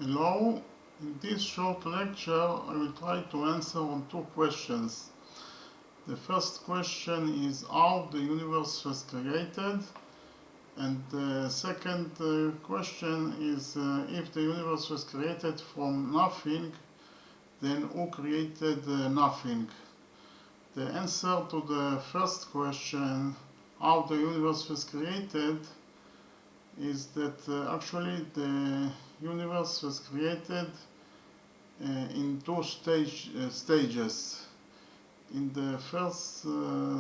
Hello, in this short lecture I will try to answer on two questions. The first question is how the universe was created, and the second question is if the universe was created from nothing, then who created nothing? The answer to the first question, how the universe was created, is that actually the universe was created in two stages. In the first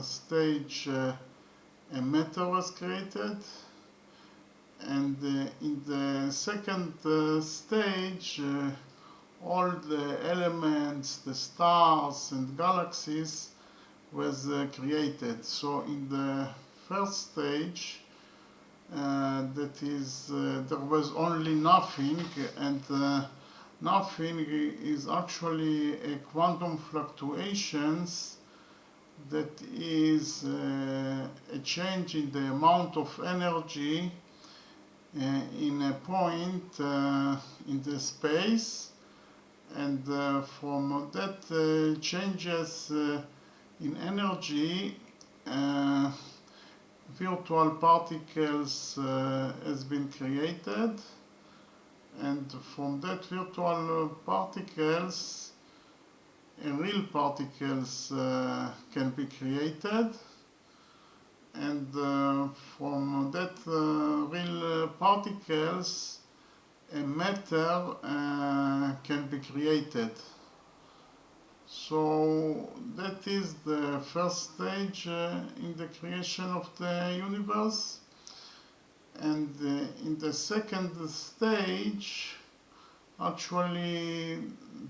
stage, a matter was created, and in the second stage, all the elements, the stars and galaxies was created. So in the first stage, there was only nothing, and nothing is actually a quantum fluctuations that is a change in the amount of energy in a point in the space, and from that changes in energy, virtual particles has been created, and from that virtual particles real particles can be created, and from that real particles a matter can be created. So that is the first stage in the creation of the universe. And in the second stage, actually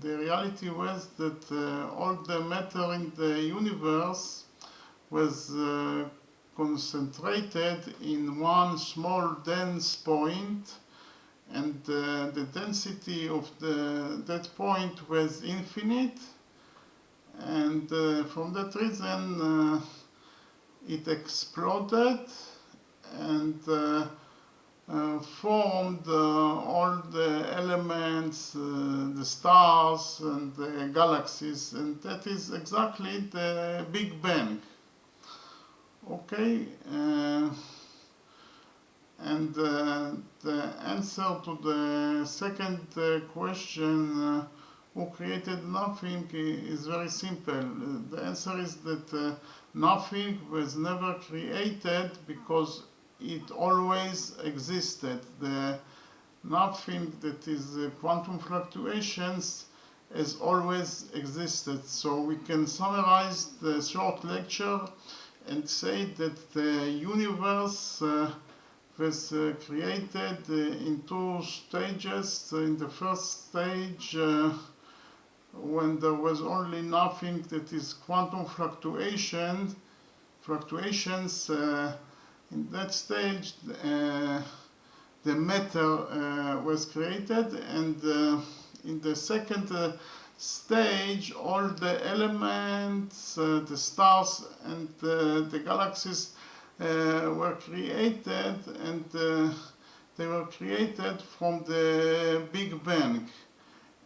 the reality was that all the matter in the universe was concentrated in one small dense point, and the density of that point was infinite. And from that reason it exploded and formed all the elements, the stars and the galaxies, and that is exactly the Big Bang. Okay, and the answer to the second question, who created nothing, is very simple. The answer is that nothing was never created because it always existed. The nothing that is quantum fluctuations has always existed. So we can summarize the short lecture and say that the universe was created in two stages. In the first stage, when there was only nothing, that is quantum fluctuations, in that stage the matter was created, and in the second stage all the elements, the stars and the galaxies were created, and they were created from the Big Bang.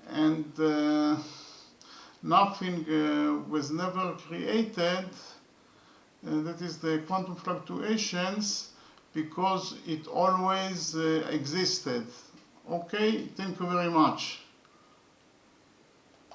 And nothing was never created, that is the quantum fluctuations, because it always existed. Okay, thank you very much.